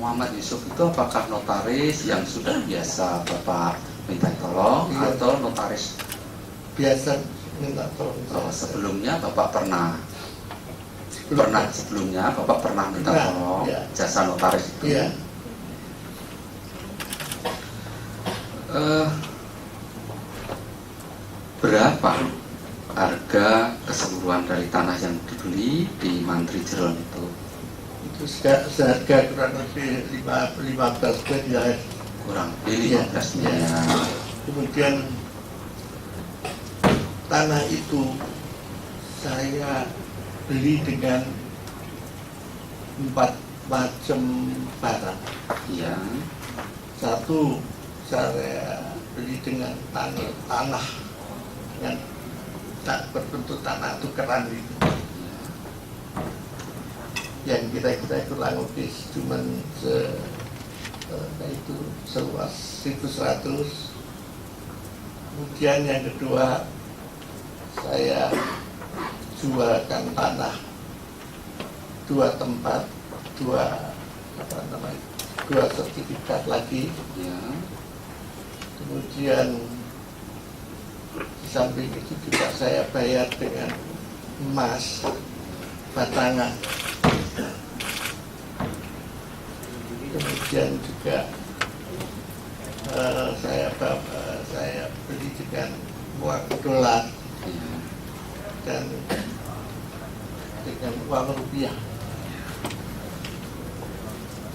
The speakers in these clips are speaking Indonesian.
Muhammad Yusuf itu apakah notaris yang sudah biasa Bapak minta tolong atau notaris biasa minta tolong? Sebelumnya Bapak pernah minta tolong jasa notaris itu? Iya. Berapa harga keseluruhan dari tanah yang dibeli di Mantri Jeron itu? Itu seharga kurang lebih 15 miliar. Kurang lebih 15 miliar. Kemudian tanah itu saya beli dengan 4 macam barang. Iya. Satu, saya beli dengan tanah yang tak berbentuk tanah tukeran itu. Yang kita kurang lebih cuma itu seluas 1.100. Kemudian yang kedua, saya jualkan tanah 2 tempat, 2 sertifikat lagi. Ya. Kemudian di samping itu juga saya bayar dengan emas batangan. Kemudian juga saya beli dengan uang dolar dan dengan uang rupiah.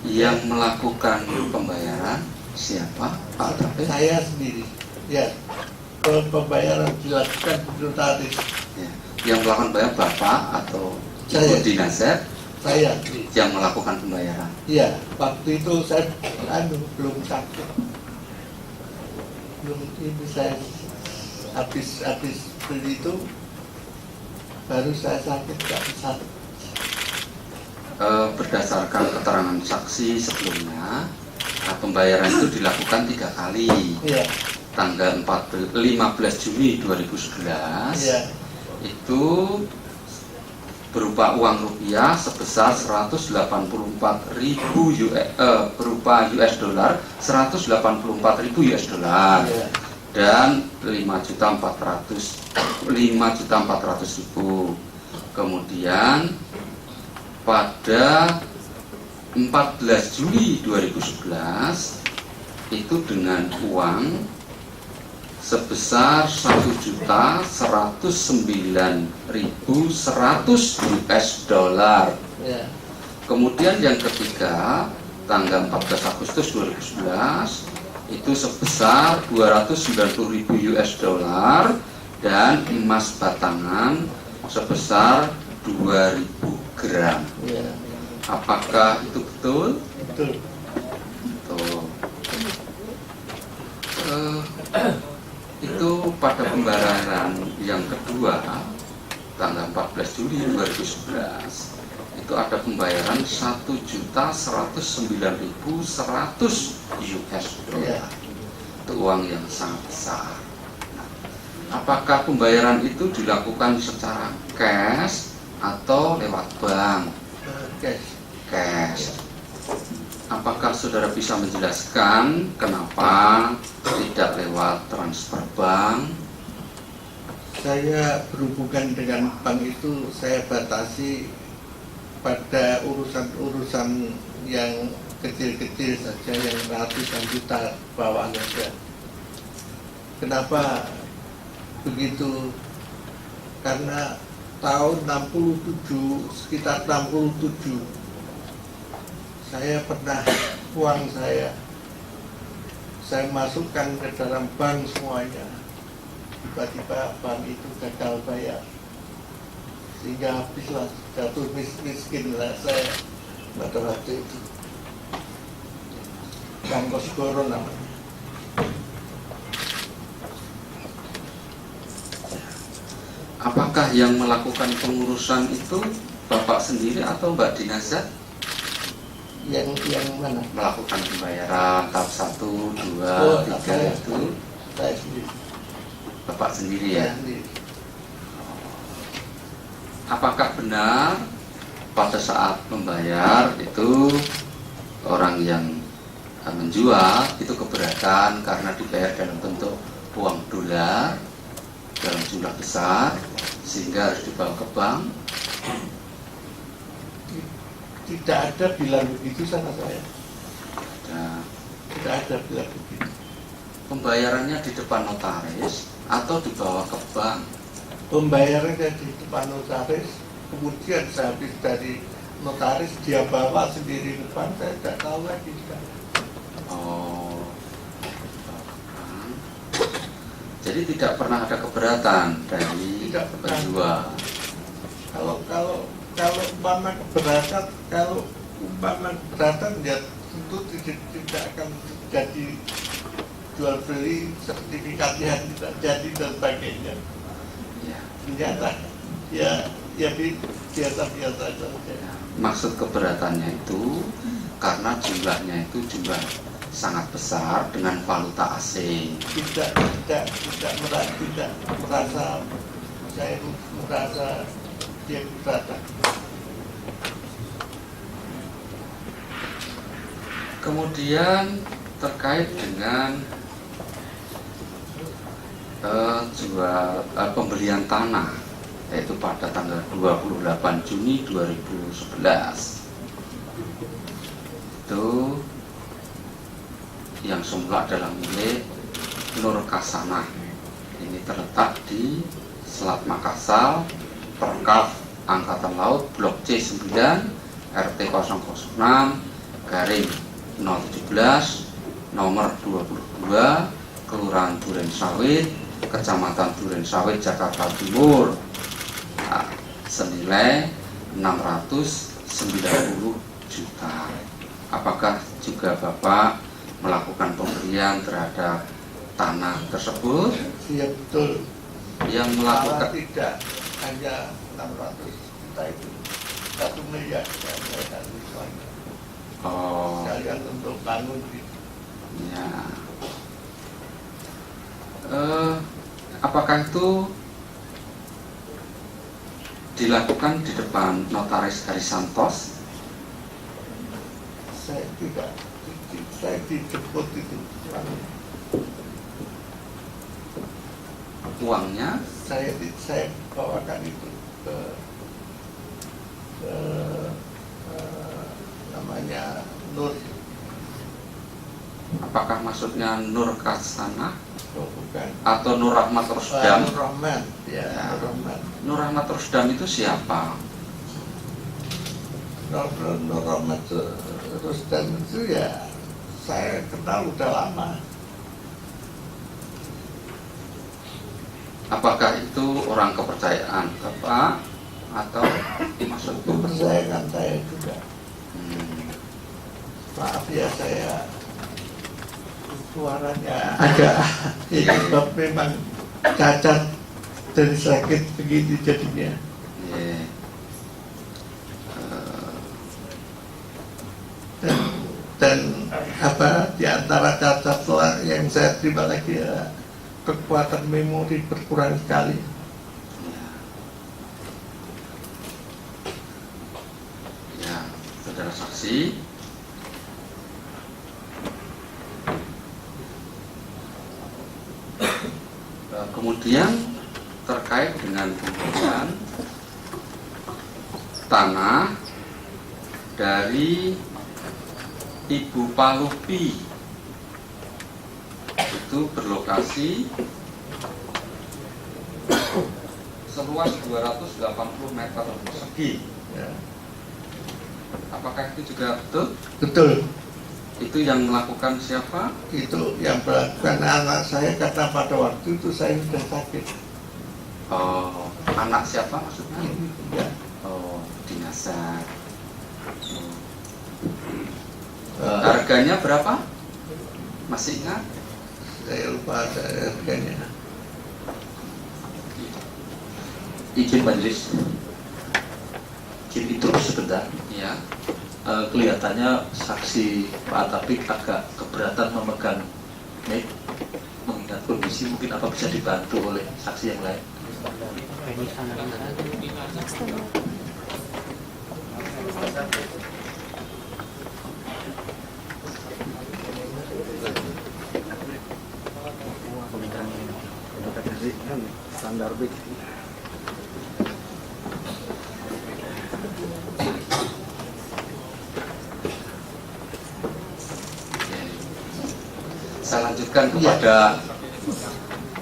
Yang melakukan pembayaran siapa? Pak Taufik? Saya sendiri. Ya, pembayaran dilakukan notaris. Ya. Yang melakukan bayar Bapak atau Ibu Dinasep? Saya yang melakukan pembayaran. Iya, waktu itu saya belum sakit. Belum ini saya habis beli itu baru saya sakit nggak bisa. Berdasarkan keterangan saksi sebelumnya, pembayaran itu dilakukan 3 kali. Iya. Tanggal 15 Juni 2011 itu berupa uang rupiah sebesar 184.000 berupa US dollar 184.000 US dollar dan 5.400.000. Kemudian pada 14 Juli 2011 itu dengan uang sebesar 1.109.100 US dollar. Kemudian yang ketiga tanggal 14 Agustus 2011 itu sebesar 290.000 US dollar dan emas batangan sebesar 2.000 gram. Apakah itu betul? Betul. Itu pada pembayaran yang kedua tanggal 14 Juli 2011 itu ada pembayaran 1.109.100 US dollar. Itu uang yang sangat besar. Apakah pembayaran itu dilakukan secara cash atau lewat bank? Cash. Apakah saudara bisa menjelaskan kenapa tidak lewat transfer bank? Saya berhubungan dengan bank itu saya batasi pada urusan-urusan yang kecil-kecil saja, yang ratusan juta bawah saja. Kenapa begitu? Karena tahun 67, sekitar 67, saya pernah uang saya masukkan ke dalam bank semuanya. Tiba-tiba bank itu gagal bayar, sehingga habislah, jatuh miskin lah saya pada waktu itu. Bank Kosgoro namanya. Apakah yang melakukan pengurusan itu Bapak sendiri atau Mbak Dinazat? Yang mana? Melakukan pembayaran tahap 1, 2, 3 itu saya sendiri. Bapak sendiri ya? Apakah benar pada saat membayar itu orang menjual itu keberatan karena dibayar dalam bentuk uang dolar dalam jumlah besar sehingga harus dibawa ke bank. Tidak ada bilang begitu sama saya. Nah, Tidak ada bilang begitu. pembayarannya di depan notaris atau dibawa ke bank. Pembayarannya di depan notaris, kemudian sehabis dari notaris dia bawa sendiri depan, saya tidak tahu lagi sekarang. Oh, jadi tidak pernah ada keberatan dari Tidak pernah. penjual. Kalau umpama keberatan, ya tentu tidak akan jadi jual beli, sertifikatnya tidak jadi dan sebagainya. Ya. Ternyata ya biasa-biasa saja. Maksud keberatannya itu karena jumlahnya itu jumlah sangat besar dengan valuta asing. Tidak merasa saya merasa dia keberatan. Kemudian terkait dengan pembelian tanah, yaitu pada tanggal 28 Juni 2011 itu yang semula adalah milik Nur Kasanah. Ini terletak di Selat Makassar, Perkaf Angkatan Laut, Blok C9, RT 006, garing 017, nomor 22, Kelurahan Duren Sawit, Kecamatan Duren Sawit, Jakarta Timur, senilai 690 juta. Apakah juga Bapak melakukan pembelian terhadap tanah tersebut? Iya betul. Yang Malah melakukan tidak hanya 600 juta itu, 1 miliar saya kasih semuanya. oh Sekalian untuk bangun gitu. ya. Apakah itu dilakukan di depan notaris Harisantos? Saya tidak, saya dijemput itu. Uangnya Saya bawakan itu ke namanya Nur. apakah maksudnya Nur Kasanah Oh, bukan. atau Nur Rahmat Rusdam? Nur Rahman, ya, Ya. Nur Rahman. Nur Rahmat Rusdam itu siapa? Nur Rahmat Rusdan itu ya saya kenal udah lama. Apakah itu orang kepercayaan Bapak atau maksudnya? Mempercayakan saya juga. Hmm, Maaf ya saya suaranya agak ini sebab memang cacat dari sakit begini jadinya. yeah. Dan apa di antara cacat yang saya terima lagi ya kekuatan memori berkurang sekali. Ya, saudara saksi, kemudian terkait dengan pembelian tanah dari Ibu Palupi, itu berlokasi seluas 280 meter persegi. Ya. Apakah itu juga betul? Betul. Itu yang melakukan siapa? Itu yang melakukan anak saya karena pada waktu itu saya sudah sakit. Oh, anak siapa maksudnya? Ya. Oh, dinasar. Harganya berapa? Masih ingat? Saya lupa harganya. Izin majelis, izin itu sebentar. Ya. Kelihatannya saksi Pak Atapik agak keberatan memegang mic, mengingat kondisi mungkin apa bisa dibantu oleh saksi yang lain. standar BIK. Saya lanjutkan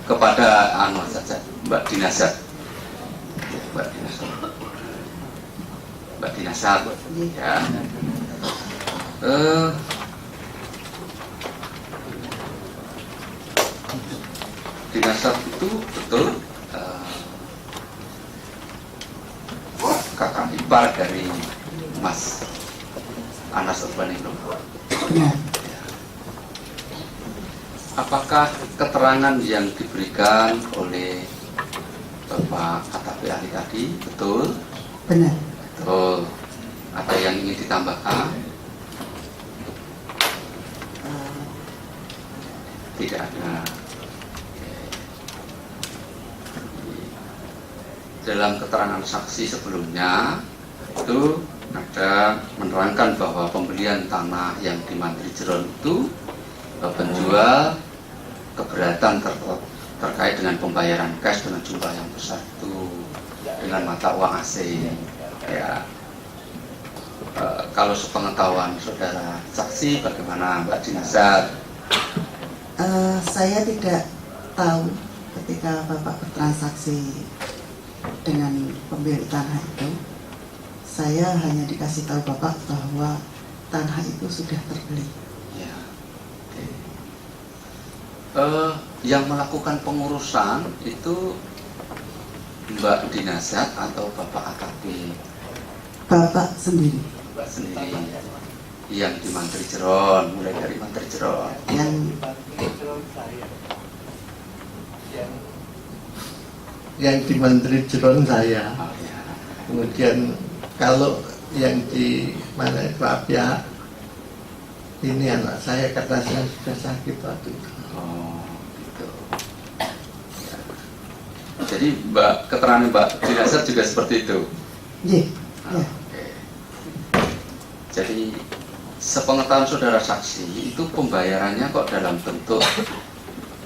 kepada anu saja, Mbak Dinasat. Mbak Dinasat, ya. Dinasat itu betul kakak ipar dari Mas Anas Urbaningrum. Apakah keterangan yang diberikan oleh Bapak AKP ahli tadi betul? Benar. Betul. Ada yang ingin ditambahkan? Tidak ada. Dalam keterangan saksi sebelumnya itu ada menerangkan bahwa pembelian tanah yang di Mantri Jeron itu penjual keberatan terkait dengan pembayaran cash dengan jumlah yang besar itu dengan mata uang asing. Ya, kalau sepengetahuan saudara saksi bagaimana Mbak Dinasat? Saya tidak tahu ketika Bapak bertransaksi dengan pemilik tanah itu. Saya hanya dikasih tahu Bapak bahwa tanah itu sudah terbeli. Ya. Yang melakukan pengurusan itu Mbak Dinasat atau Bapak AKP? Bapak sendiri. Bapak sendiri. Yang di Mantri Jeron, mulai dari Mantri Jeron. Yang di Menteri Jeron saya. Oh, ya. Kemudian kalau yang di mana itu Abia, ini anak saya karena saya sudah sakit waktu itu. Oh, gitu. Ya. Jadi keterangan Mbak Dinasat juga seperti itu. Iya. Ya. Oke. Jadi sepengetahuan saudara saksi itu pembayarannya kok dalam bentuk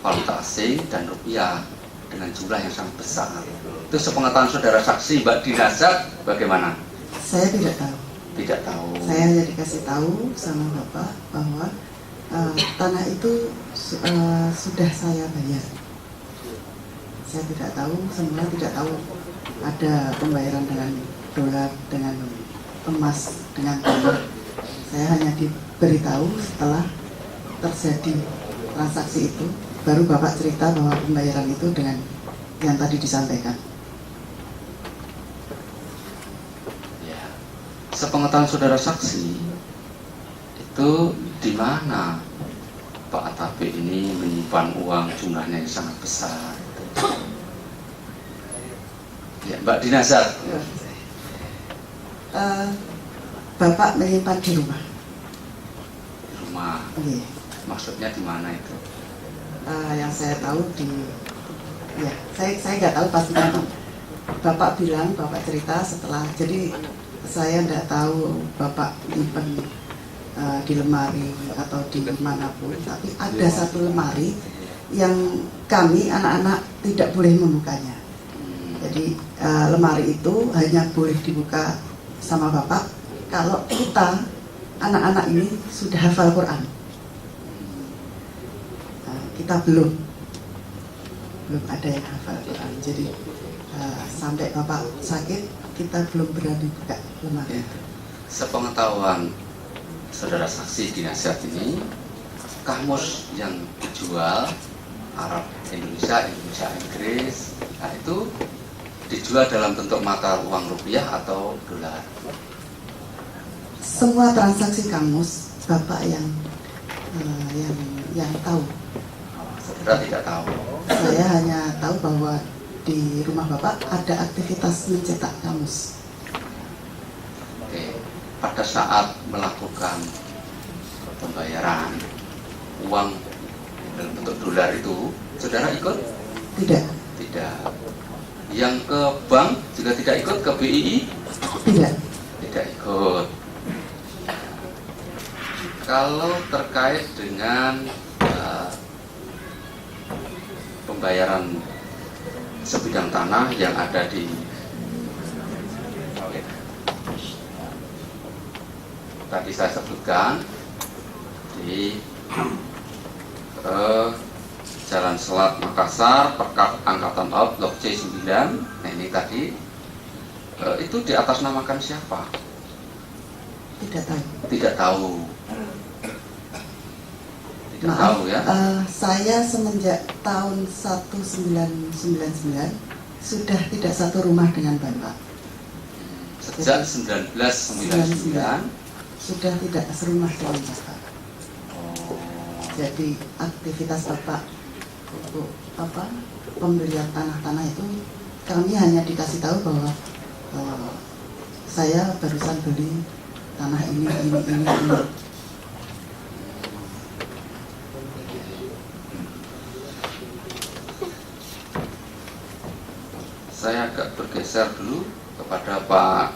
valuta asing dan rupiah dengan jumlah yang sangat besar. Itu sepengetahuan saudara saksi Mbak Dinasat bagaimana? Saya tidak tahu. Tidak tahu. Saya hanya dikasih tahu sama Bapak bahwa tanah itu sudah saya bayar. Saya tidak tahu, semua tidak tahu ada pembayaran dengan dolar, dengan emas, dengan dolar. Saya hanya diberitahu setelah terjadi transaksi itu, baru Bapak cerita bahwa pembayaran itu dengan yang tadi disampaikan. Ya. Sepengetahuan saudara saksi itu di mana Pak AKP ini menyimpan uang jumlahnya yang sangat besar? Ya, Mbak Dinasat. Bapak menyimpan di rumah. Di rumah. Iya. Maksudnya di mana itu? Yang saya tahu ya saya nggak tahu pasti nanti Bapak bilang, Bapak cerita setelah, jadi saya nggak tahu Bapak nyimpen di lemari atau di manapun, tapi ada satu lemari yang kami anak-anak tidak boleh membukanya. Jadi lemari itu hanya boleh dibuka sama Bapak kalau kita anak-anak ini sudah hafal Quran. Kita belum ada yang hafal Quran. Jadi sampai Bapak sakit kita belum berani buka lemari itu. Sepengetahuan saudara saksi Dinasat ini, kamus yang dijual Arab Indonesia, Indonesia Inggris, nah itu dijual dalam bentuk mata uang rupiah atau dolar? Semua transaksi kamus Bapak yang tahu. Saudara tidak tahu. Saya hanya tahu bahwa di rumah Bapak ada aktivitas mencetak kamus. Oke. Pada saat melakukan pembayaran uang dalam bentuk dolar itu, saudara ikut? Tidak. Tidak. Yang ke bank juga tidak ikut, ke BII? Tidak. Tidak ikut. Kalau terkait dengan pembayaran sebidang tanah yang ada di tadi saya sebutkan di Jalan Selat Makassar, Perkap Angkatan Laut Blok C9. Nah ini tadi itu diatasnamakan siapa? Tidak tahu. Tidak tahu. Tidak Maaf, tahu ya. Saya semenjak tahun 1999 sudah tidak satu rumah dengan Bapak. Sejak 1999. Sudah tidak serumah dengan Bapak. Jadi aktivitas Bapak untuk pembelian tanah-tanah itu kami hanya dikasih tahu bahwa saya barusan beli tanah ini. Saya agak bergeser dulu kepada Pak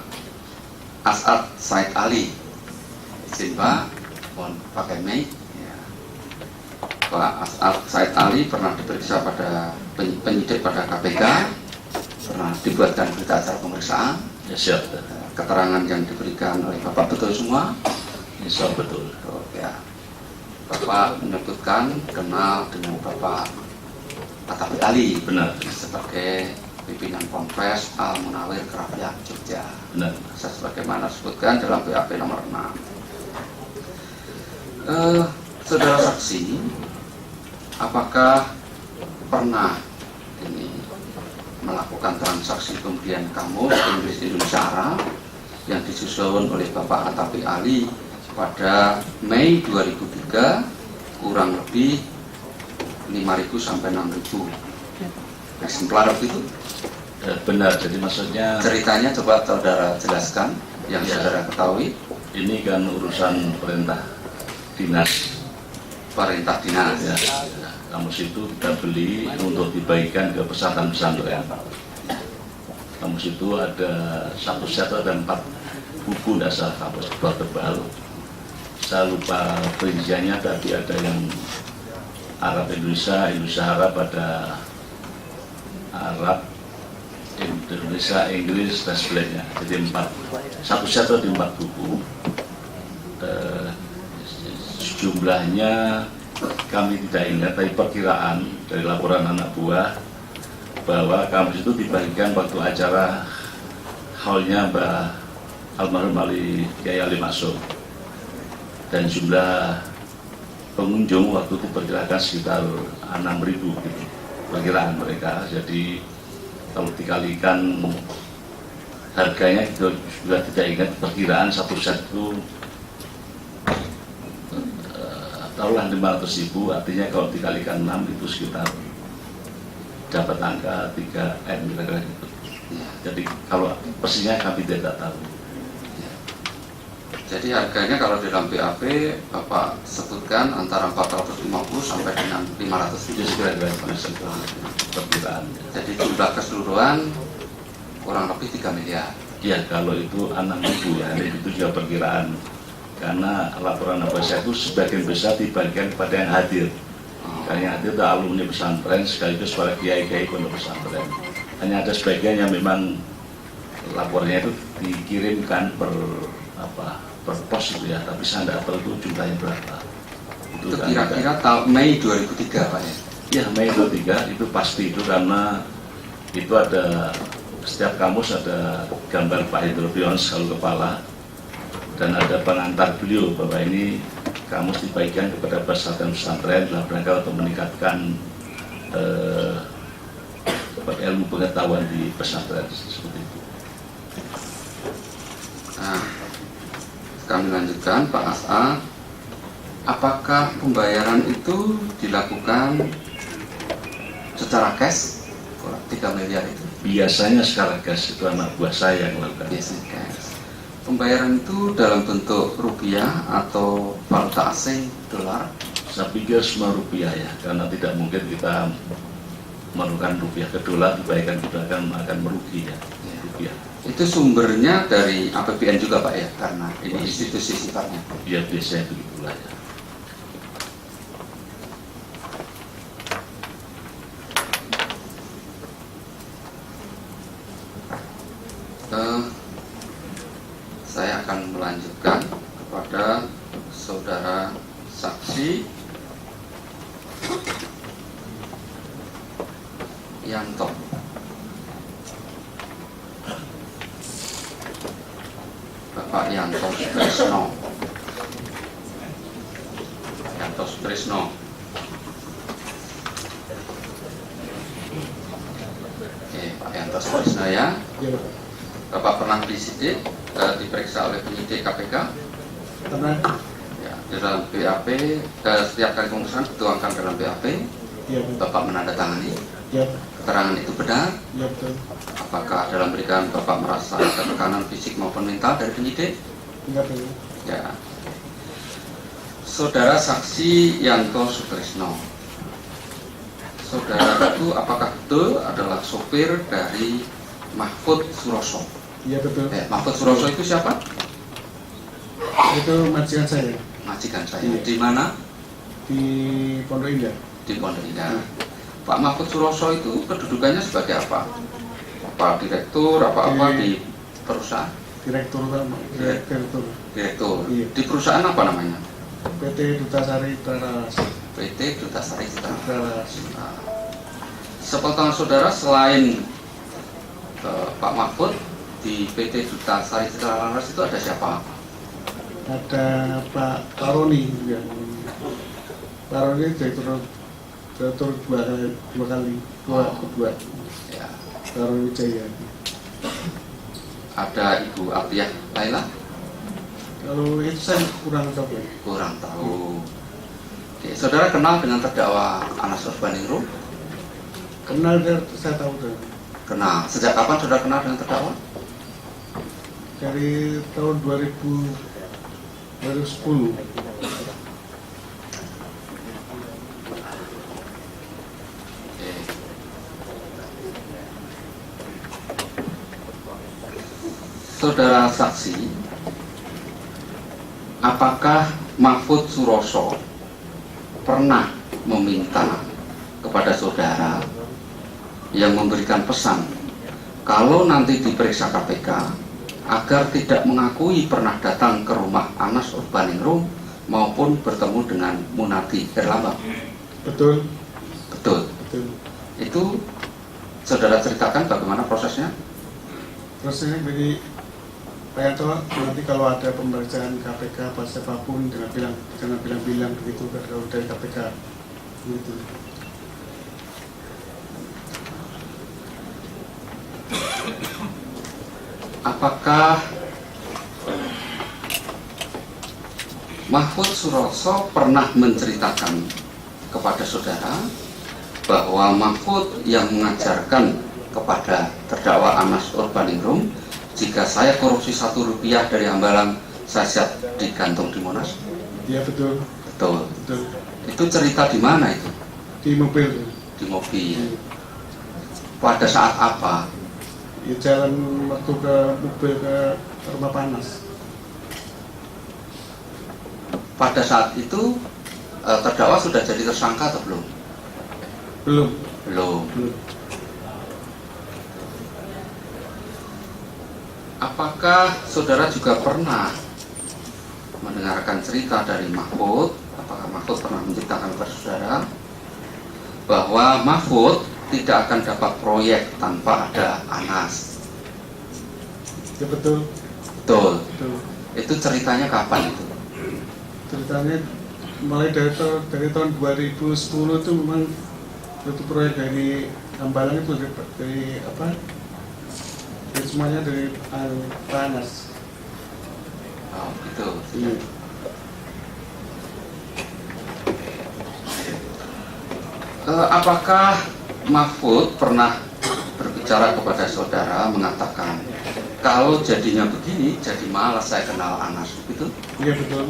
As'ad Said Ali. Izin Pak, mohon pakai mic. Ya. Pak As'ad Said Ali pernah diperiksa pada penyidik pada KPK, pernah dibuatkan berita acara pemeriksaan. Ya, siap. Keterangan yang diberikan oleh Bapak betul semua? Insya Allah betul. Ya. Bapak menyebutkan kenal dengan Bapak Atapi Ali. Benar. Sebagai pimpinan Ponpes Al Munawir Kerapiak Jogja. Benar. Sebagaimana disebutkan dalam BAP nomor 6. Saudara saksi, apakah pernah ini melakukan transaksi pembelian kamus Inggris Indonesia Arab yang disusun oleh Bapak Atapi Ali pada Mei 2003 kurang lebih 5.000 sampai 6.000 eksemplar itu? Benar, jadi maksudnya Ceritanya coba saudara jelaskan yang Ya. saudara ketahui. ini kan urusan perintah dinas. Perintah dinas. Ya, kamus itu kita beli untuk dibagikan ke pesantren-pesantren. Kamus itu ada satu set, ada 4 buku dasar kamus tebal. Saya lupa perinciannya, tapi ada yang Arab Indonesia, Indonesia Arab, ada Arab, Indonesia, Inggris, dan sebagainya. Jadi satu set ada 4 buku. Jumlahnya kami tidak ingat, tapi perkiraan dari laporan anak buah bahwa kamus itu dibagikan waktu acara haulnya Mbah almarhum Ali Kiai Ali Masuk, dan jumlah pengunjung waktu itu perkirakan sekitar 6.000 gitu, perkiraan mereka. Jadi kalau dikalikan harganya itu juga tidak ingat, perkiraan satu set itu taruhlah 500.000, artinya kalau dikalikan 6 itu sekitar dapat angka 3M kira-kira gitu. Jadi kalau persisnya kami tidak tahu. Jadi harganya kalau di dalam BAP Bapak sebutkan antara 450 sampai dengan 500 Itu kira-kira perkiraan. Jadi jumlah keseluruhan kurang lebih 3 miliar. Ya, kalau itu 6.000 ya, itu juga perkiraan. Karena laporan apa saya itu sebagian besar dibagikan kepada yang hadir. Karena yang hadir adalah alumni pesantren sekaligus para kiai-kiai pondok pesantren. Hanya ada sebagian yang memang laporannya itu dikirimkan per pos itu ya, tapi saya tidak tahu itu jumlahnya berapa. Itu kira-kira tahun Mei 2003 Pak ya? Ya, Mei 23 itu pasti itu, karena itu ada setiap kamus ada gambar Pak Hidropion selalu kepala, dan ada pengantar beliau bahwa ini kamus dibagikan kepada pesantren dalam rangka untuk meningkatkan ilmu pengetahuan di pesantren seperti itu. Nah, kami lanjutkan Pak As'ad. Apakah pembayaran itu dilakukan secara cash? 3 miliar itu Biasanya secara cash, itu anak buah saya yang melakukan. biasanya cash. Pembayaran itu dalam bentuk rupiah atau valuta asing, dolar? Saya pikir semua rupiah ya, karena tidak mungkin kita memerlukan rupiah ke dolar, dibayarkan kita akan merugi ya, rupiah. Itu sumbernya dari APBN juga Pak ya, karena ini institusi sifatnya. Ya biasanya begitulah ya. saudara saksi Yanto. Bapak Yanto Sutrisno. Yanto Sutrisno. Oke, Pak Yanto Sutrisno ya. Bapak pernah disidik, diperiksa oleh penyidik KPK? Pernah. Ya, di dalam BAP, setiap kali pemeriksaan dituangkan dalam BAP. Iya, Bapak menandatangani. iya, Keterangan itu benar? iya betul. Apakah dalam berikan Bapak merasa ada tekanan fisik maupun mental dari penyidik? Enggak betul. Ya. Saudara saksi Yanto Sutrisno. Saudara itu apakah betul adalah sopir dari Mahfud Suroso? Iya betul. Mahfud Suroso itu siapa? Itu majikan saya Majikan saya. Iya. Di mana? di Pondok Indah. Di Pondok Indah. Pak Mahfud Suroso itu kedudukannya sebagai apa? Apa direktur, apa-apa Iya. di perusahaan? Direktur utama. Direktur Direktur. Iya. Di perusahaan apa namanya? PT Dutasari Traras. PT Dutasari Citra. Traras. Nah, sepengetahuan saudara selain Pak Mahfud di PT Dutasari Citra Laras itu ada siapa? Ada Pak Taroni juga. Taroni direktur dua kali. Kedua. Ya. Taroni Jaya. Ada Ibu Atiyah Laila? Kalau itu saya kurang tahu. Kurang tahu. Oke, saudara kenal dengan terdakwa Anas Urbaningrum? Kenal dia, saya tahu tuh. Kenal. Sejak kapan saudara kenal dengan terdakwa? Dari tahun 2010. Oke. Saudara saksi, apakah Mahfud Suroso pernah meminta kepada saudara yang memberikan pesan kalau nanti diperiksa KPK agar tidak mengakui pernah datang ke rumah Anas Urbaningrum maupun bertemu dengan Munardi Herlambang? Betul. Betul. Betul. Itu saudara ceritakan bagaimana prosesnya? Terusnya begini, Pak Yanto, nanti kalau ada pemeriksaan KPK apa siapapun jangan bilang begitu kalau dari KPK gitu. Apakah Mahfud Suroso pernah menceritakan kepada saudara bahwa Mahfud yang mengajarkan kepada terdakwa Anas Urbaningrum, jika saya korupsi Rp1 dari Hambalang, saya siap digantung di Monas? Iya betul. Betul. Betul. Itu cerita di mana itu? Di mobil. Di mobil. Pada saat apa? Ya, jalan waktu ke mobil ke rumah panas. Pada saat itu terdakwa sudah jadi tersangka atau belum? Belum. Belum. Belum. Apakah saudara juga pernah mendengarkan cerita dari Mahfud? Apakah Mahfud pernah menceritakan kepada saudara bahwa Mahfud tidak akan dapat proyek tanpa ada Anas? Ya betul. Betul. Betul. Itu ceritanya kapan itu? Ceritanya mulai dari tahun 2010 itu memang itu proyek dari Hambalang itu dari apa? Dari semuanya dari panas. Oh, gitu. Iya. Apakah Mahfud pernah berbicara kepada saudara mengatakan kalau jadinya begini, jadi malas saya kenal Anas, gitu? Iya betul.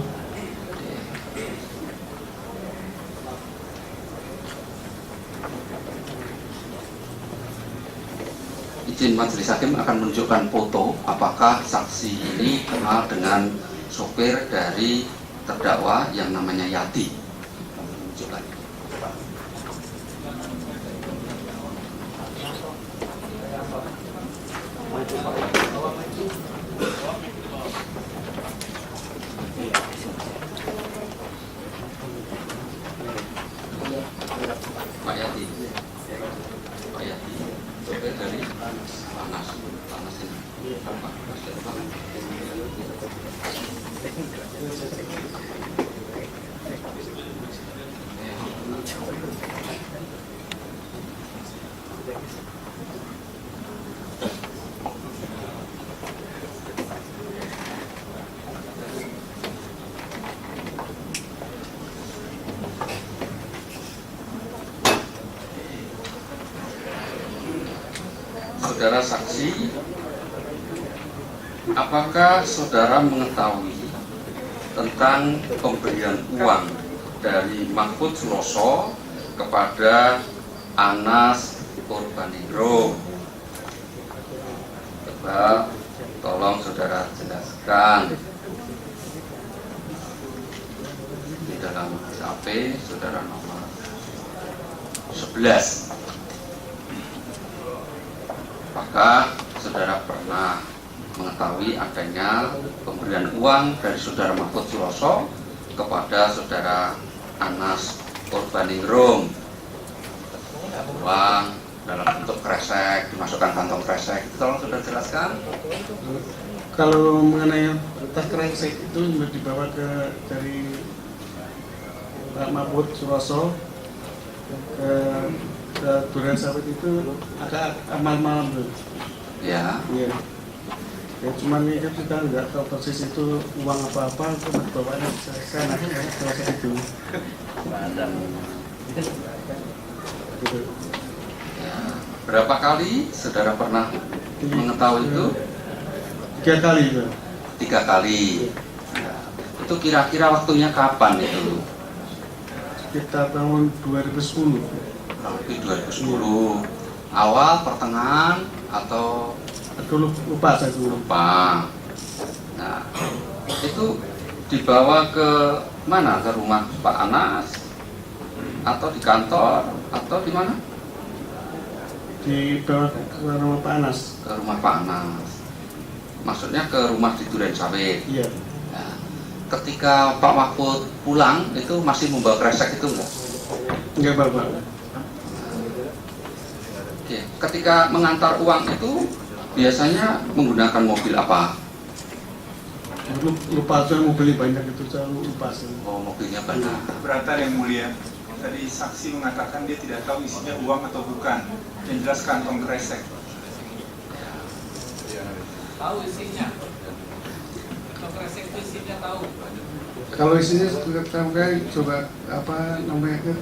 Izin majelis hakim akan menunjukkan foto apakah saksi ini kenal dengan sopir dari terdakwa yang namanya Yati. Menunjukkan. saudara saksi, apakah saudara mengetahui tentang pemberian uang dari Mahfud Suroso kepada Anas Urbaningrum? Coba tolong saudara jelaskan. Di dalam BAP saudara nomor 11. Apakah saudara pernah mengetahui adanya pemberian uang dari saudara Mahfud Suroso kepada saudara Anas Urbaningrum? Uang dalam bentuk kresek, dimasukkan kantong kresek, tolong saudara jelaskan. Kalau mengenai tas kresek itu dibawa dari Pak Mahfud Suroso ke Durian Sawit itu agak malam-malam tuh. Ya. Iya. Ya cuman ini kita nggak tahu persis itu uang apa-apa, cuma bawanya saya nanya saya itu. Gitu. Ya. Berapa kali saudara pernah mengetahui itu? 3 kali itu. 3 kali. Ya. Itu kira-kira waktunya kapan itu? Sekitar tahun 2010. Di 2010. Awal, pertengahan, atau Aduh lupa saya dulu. lupa? Nah, itu dibawa ke mana? Ke rumah Pak Anas? Atau di kantor? Atau di mana? Dibawa ke rumah Pak Anas. Ke rumah Pak Anas. Maksudnya ke rumah di Durian Sawit. Iya. Nah, ketika Pak Mahfud pulang itu masih membawa kresek itu enggak? Enggak Bapak. Oke. Ketika mengantar uang itu biasanya menggunakan mobil apa? Lupa saya mau beli banyak itu saya lupa sih. Oh, mobilnya banyak. Keberatan yang mulia. Tadi saksi mengatakan dia tidak tahu isinya uang atau bukan. Yang jelas kantong kresek. Tahu isinya. Kantong kresek itu isinya tahu. Kalau isinya sampai coba apa namanya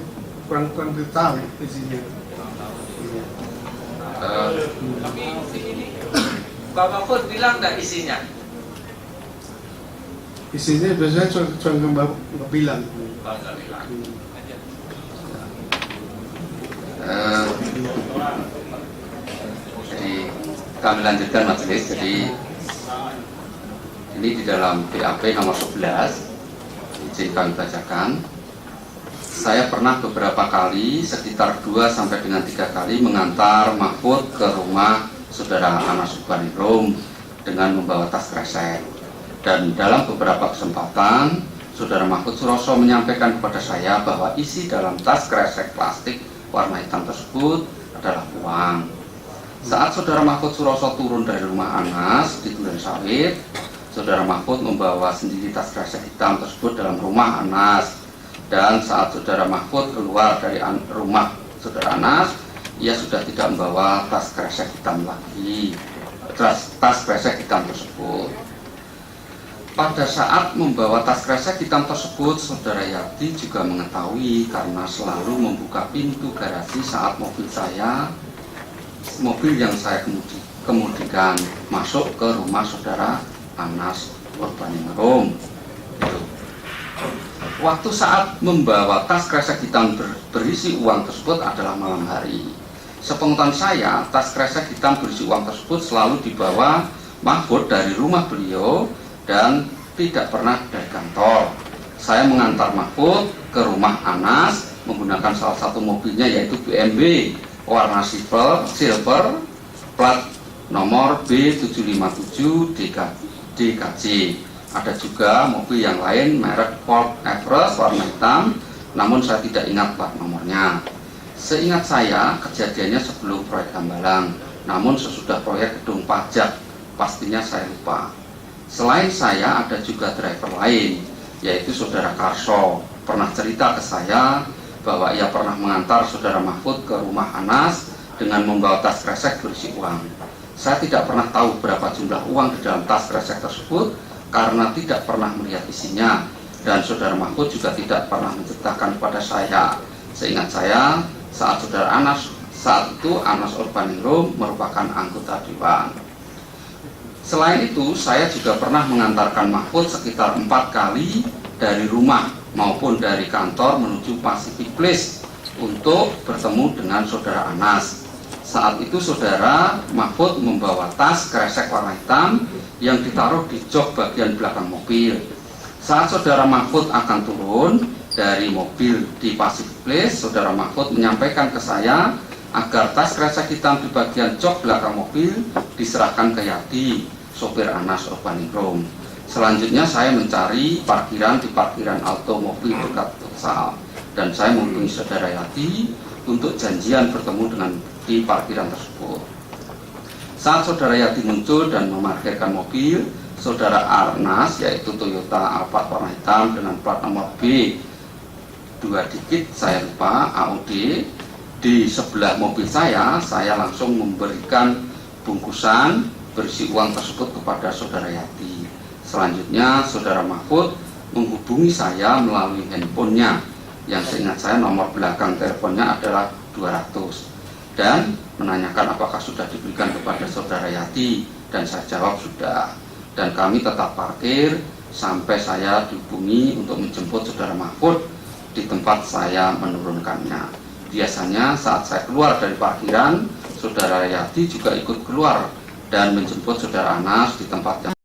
kurang tahu isinya. Tapi ini Pak Mahfud bilang enggak isinya? Isinya biasanya cuma nggak bilang. Enggak bilang. Jadi kami lanjutkan majelis. Jadi ini di dalam BAP nomor 11, izin kami bacakan. Saya pernah beberapa kali, sekitar 2 sampai dengan 3 kali mengantar Mahfud ke rumah saudara Anas Urbaningrum dengan membawa tas kresek. Dan dalam beberapa kesempatan, saudara Mahfud Suroso menyampaikan kepada saya bahwa isi dalam tas kresek plastik warna hitam tersebut adalah uang. Saat saudara Mahfud Suroso turun dari rumah Anas di Durian Sawit, saudara Mahfud membawa sendiri tas kresek hitam tersebut dalam rumah Anas. Dan saat saudara Mahfud keluar dari rumah saudara Anas, ia sudah tidak membawa tas kresek hitam lagi, tas kresek hitam tersebut. Pada saat membawa tas kresek hitam tersebut, saudara Yati juga mengetahui karena selalu membuka pintu garasi saat mobil yang saya kemudikan masuk ke rumah saudara Anas Urbaningrum. Waktu saat membawa tas kresek hitam berisi uang tersebut adalah malam hari. Sepengetahuan saya, tas kresek hitam berisi uang tersebut selalu dibawa Mahfud dari rumah beliau dan tidak pernah dari kantor. Saya mengantar Mahfud ke rumah Anas menggunakan salah satu mobilnya yaitu BMW warna silver plat nomor B757 DKJ. Ada juga mobil yang lain merek Ford Everest warna hitam, namun saya tidak ingat plat nomornya. Seingat saya, kejadiannya sebelum proyek Hambalang, namun sesudah proyek gedung pajak, pastinya saya lupa. Selain saya, ada juga driver lain, yaitu saudara Karso. Pernah cerita ke saya bahwa ia pernah mengantar saudara Mahfud ke rumah Anas dengan membawa tas kresek berisi uang. Saya tidak pernah tahu berapa jumlah uang di dalam tas kresek tersebut, karena tidak pernah melihat isinya, dan saudara Mahfud juga tidak pernah menceritakan kepada saya. Seingat saya, saat saudara Anas Saat itu Anas Urbaningrum merupakan anggota Dewan. Selain itu, saya juga pernah mengantarkan Mahfud sekitar 4 kali dari rumah maupun dari kantor menuju Pacific Place untuk bertemu dengan saudara Anas. Saat itu saudara Mahfud membawa tas kresek warna hitam yang ditaruh di jok bagian belakang mobil. Saat saudara Mahfud akan turun dari mobil di Pacific Place, saudara Mahfud menyampaikan ke saya agar tas kresek hitam di bagian jok belakang mobil diserahkan ke Yati, sopir Anas Urbaningrum. Selanjutnya saya mencari parkiran di parkiran automobil dekat Futsal, dan saya menghubungi saudara Yati untuk janjian bertemu dengan di parkiran tersebut. Saat saudara Yati muncul dan memarkirkan mobil, saudara Arnas, yaitu Toyota Alphard warna hitam dengan plat nomor B 2 digit, saya lupa, AOD, di sebelah mobil saya langsung memberikan bungkusan berisi uang tersebut kepada saudara Yati. Selanjutnya saudara Mahfud menghubungi saya melalui handphonenya, yang seingat saya nomor belakang teleponnya adalah 200, dan menanyakan apakah sudah diberikan kepada saudara Yati, dan saya jawab sudah, dan kami tetap parkir sampai saya dihubungi untuk menjemput saudara Mahfud di tempat saya menurunkannya. Biasanya saat saya keluar dari parkiran, saudara Yati juga ikut keluar dan menjemput saudara Anas di tempatnya.